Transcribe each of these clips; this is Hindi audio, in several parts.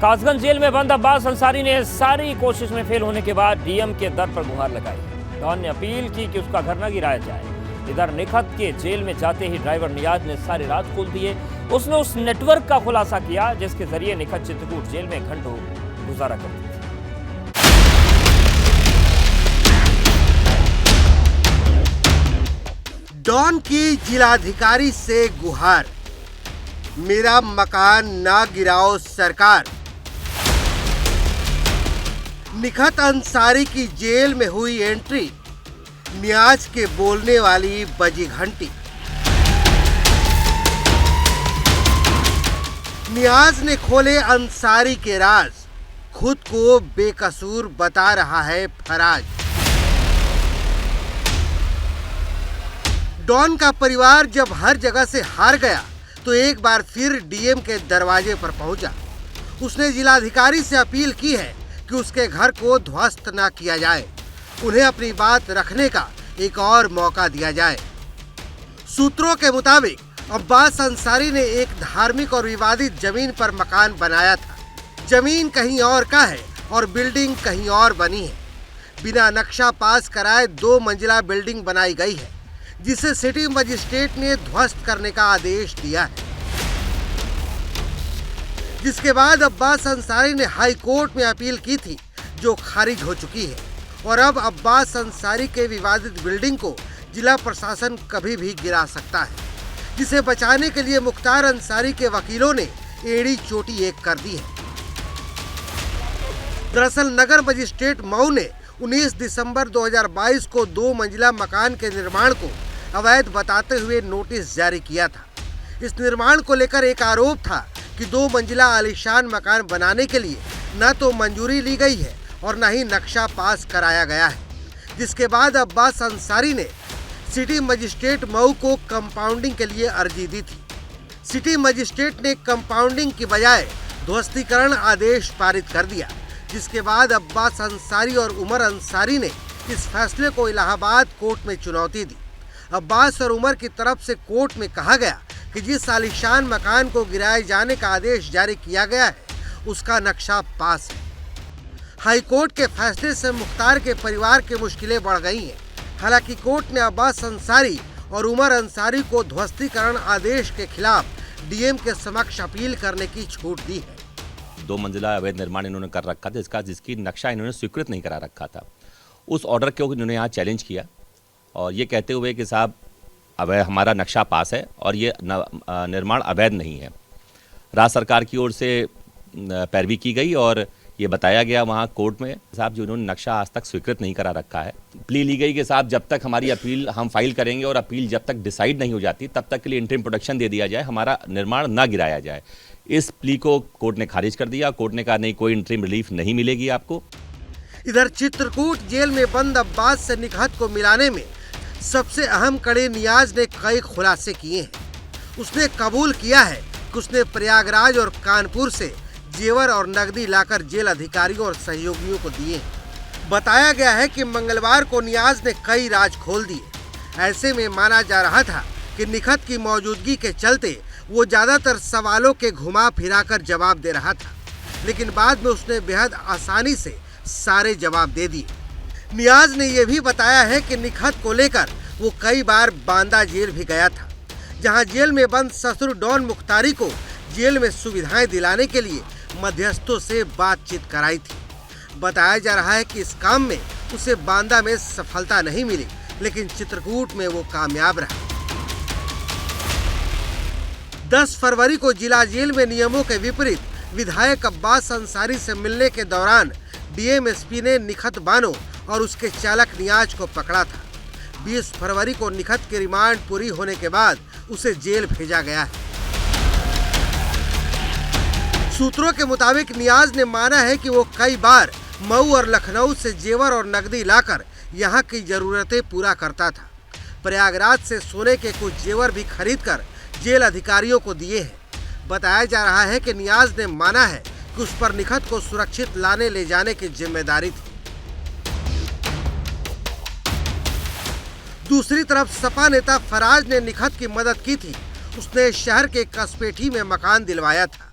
कासगंज जेल में बंद अब्बास अंसारी ने सारी कोशिश में फेल होने के बाद डीएम के दर पर गुहार लगाई। डॉन ने अपील की कि उसका घर न गिराया जाए। इधर निखत के जेल में जाते ही ड्राइवर नियाज ने सारी रात खोल दिए। उसने उस नेटवर्क का खुलासा किया जिसके जरिए निखत चित्रकूट जेल में घंटों गुजारा करती थी। डॉन की जिलाधिकारी से गुहार, मेरा मकान ना गिराओ सरकार। निखत अंसारी की जेल में हुई एंट्री, नियाज के बोलने वाली बजी घंटी। नियाज ने खोले अंसारी के राज, खुद को बेकसूर बता रहा है फराज। डॉन का परिवार जब हर जगह से हार गया तो एक बार फिर डीएम के दरवाजे पर पहुंचा। उसने जिलाधिकारी से अपील की है कि उसके घर को ध्वस्त न किया जाए, उन्हें अपनी बात रखने का एक और मौका दिया जाए। सूत्रों के मुताबिक अब्बास अंसारी ने एक धार्मिक और विवादित जमीन पर मकान बनाया था। जमीन कहीं और का है और बिल्डिंग कहीं और बनी है। बिना नक्शा पास कराए 2 मंजिला बिल्डिंग बनाई गई है, जिसे सिटी मजिस्ट्रेट ने ध्वस्त करने का आदेश दिया है। जिसके बाद अब्बास अंसारी ने हाई कोर्ट में अपील की थी, जो खारिज हो चुकी है। और अब अब्बास अंसारी के विवादित बिल्डिंग को जिला प्रशासन कभी भी गिरा सकता है, जिसे बचाने के लिए मुख्तार अंसारी के वकीलों ने एड़ी चोटी एक कर दी है। दरअसल नगर मजिस्ट्रेट मऊ ने 19 दिसंबर 2022 को 2 मंजिला मकान के निर्माण को अवैध बताते हुए नोटिस जारी किया था। इस निर्माण को लेकर एक आरोप था कि 2 मंजिला आलीशान मकान बनाने के लिए न तो मंजूरी ली गई है और न ही नक्शा पास कराया गया है। जिसके बाद अब्बास अंसारी ने सिटी मजिस्ट्रेट मऊ को कंपाउंडिंग के लिए अर्जी दी थी। सिटी मजिस्ट्रेट ने कंपाउंडिंग की बजाय ध्वस्तीकरण आदेश पारित कर दिया। जिसके बाद अब्बास अंसारी और उमर अंसारी ने इस फैसले को इलाहाबाद कोर्ट में चुनौती दी। अब्बास और उमर की तरफ से कोर्ट में कहा गया कि जिस आलीशान मकान को गिराए जाने का आदेश जारी किया गया है, उसका नक्शा पास है। हाई कोर्ट के फैसले से मुख्तार के परिवार की मुश्किलें बढ़ गई हैं। हालांकि कोर्ट ने अब्बास अंसारी और उमर अंसारी को ध्वस्तीकरण आदेश के खिलाफ डीएम के समक्ष अपील करने की छूट दी है। 2 मंजिला अवैध निर्माण इन्होंने कर रखा था, जिसकी नक्शा इन्होंने स्वीकृत नहीं करा रखा था। उस ऑर्डर को इन्होंने यहाँ चैलेंज किया और ये कहते हुए कि साहब अवैध हमारा नक्शा पास है और ये निर्माण अवैध नहीं है। राज्य सरकार की ओर से पैरवी की गई और ये बताया गया वहाँ कोर्ट में साहब जो उन्होंने नक्शा आज तक स्वीकृत नहीं करा रखा है। प्ली ली गई कि साहब जब तक हमारी अपील हम फाइल करेंगे और अपील जब तक डिसाइड नहीं हो जाती तब तक के लिए इंटरिम प्रोटेक्शन दे दिया जाए, हमारा निर्माण ना गिराया जाए। इस प्ली को कोर्ट ने खारिज कर दिया। कोर्ट ने कहा नहीं, कोई इंटरिम रिलीफ नहीं मिलेगी आपको। इधर चित्रकूट जेल में बंद अब्बास से निखत को मिलाने में सबसे अहम कड़ी नियाज ने कई खुलासे किए हैं। उसने कबूल किया है कि उसने प्रयागराज और कानपुर से जेवर और नकदी लाकर जेल अधिकारियों और सहयोगियों को दिए। बताया गया है कि मंगलवार को नियाज ने कई राज खोल दिए। ऐसे में माना जा रहा था कि निखत की मौजूदगी के चलते वो ज्यादातर सवालों के घुमा फिराकर जवाब दे रहा था, लेकिन बाद में उसने बेहद आसानी से सारे जवाब दे दिए। नियाज ने यह भी बताया है कि निखत को लेकर वो कई बार बांदा जेल भी गया था, जहां जेल में बंद ससुर डॉन मुख्तारी को जेल में सुविधाएं दिलाने के लिए मध्यस्थों से बातचीत कराई थी। बताया जा रहा है कि इस काम में उसे बांदा में सफलता नहीं मिली, लेकिन चित्रकूट में वो कामयाब रहा। 10 फरवरी को जिला जेल में नियमों के विपरीत विधायक अब्बास अंसारी से मिलने के दौरान डीएमएसपी ने निखत बानो और उसके चालक नियाज को पकड़ा था। 20 फरवरी को निखत की रिमांड पूरी होने के बाद उसे जेल भेजा गया है। सूत्रों के मुताबिक नियाज ने माना है कि वो कई बार मऊ और लखनऊ से जेवर और नकदी लाकर यहाँ की जरूरतें पूरा करता था। प्रयागराज से सोने के कुछ जेवर भी खरीदकर जेल अधिकारियों को दिए हैं। बताया जा रहा है कि नियाज ने माना है कि उस पर निखत को सुरक्षित लाने ले जाने की जिम्मेदारी थी। दूसरी तरफ सपा नेता फराज ने निखत की मदद की थी। उसने शहर के कसपेठी में मकान दिलवाया था।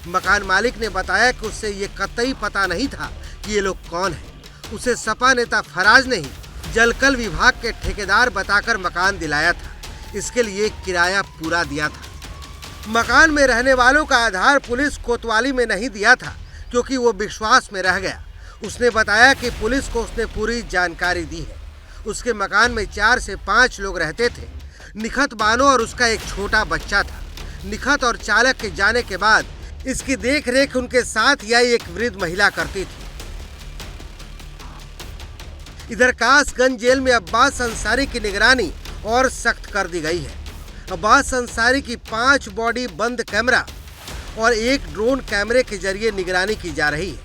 मकान मालिक ने बताया कि उससे ये कतई पता नहीं था कि ये लोग कौन हैं। उसे सपा नेता फराज ने ही जलकल विभाग के ठेकेदार बताकर मकान दिलाया था। इसके लिए किराया पूरा दिया था। मकान में रहने वालों का आधार पुलिस कोतवाली में नहीं दिया था क्योंकि वो विश्वास में रह गया। उसने बताया कि पुलिस को उसने पूरी जानकारी दी है। उसके मकान में 4 से 5 लोग रहते थे। निखत बानो और उसका एक छोटा बच्चा था। निखत और चालक के जाने के बाद इसकी देखरेख उनके साथ या एक वृद्ध महिला करती थी। इधर कासगंज जेल में अब्बास अंसारी की निगरानी और सख्त कर दी गई है। अब्बास अंसारी की 5 बॉडी बंद कैमरा और 1 ड्रोन कैमरे के जरिए निगरानी की जा रही है।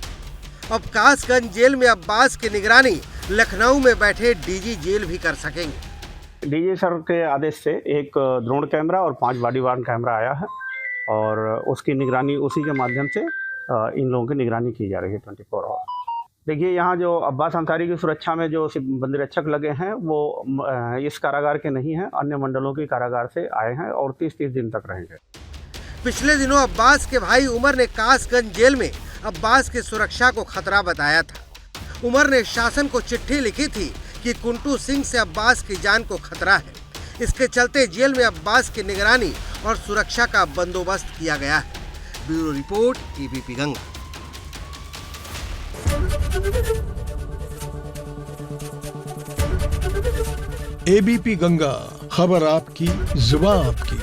अब कासगंज जेल में अब्बास की निगरानी लखनऊ में बैठे डीजी जेल भी कर सकेंगे। डीजी सर के आदेश से एक ड्रोन कैमरा और 5 बॉडी वार्न कैमरा आया है और उसकी निगरानी उसी के माध्यम से इन लोगों की निगरानी की जा रही है 24 आवर। देखिए, यहाँ जो अब्बास अंसारी की सुरक्षा में जो बंदी रक्षक लगे हैं वो इस कारागार के नहीं हैं, अन्य मंडलों के कारागार से आए हैं और 30-30 दिन तक रहेंगे। पिछले दिनों अब्बास के भाई उमर ने कासगंज जेल में अब्बास की सुरक्षा को खतरा बताया था। उमर ने शासन को चिट्ठी लिखी थी कि कुंटू सिंह से अब्बास की जान को खतरा है। इसके चलते जेल में अब्बास की निगरानी और सुरक्षा का बंदोबस्त किया गया है। Bureau report, ABP Ganga. ABP Ganga, खबर आपकी, जुबान आपकी।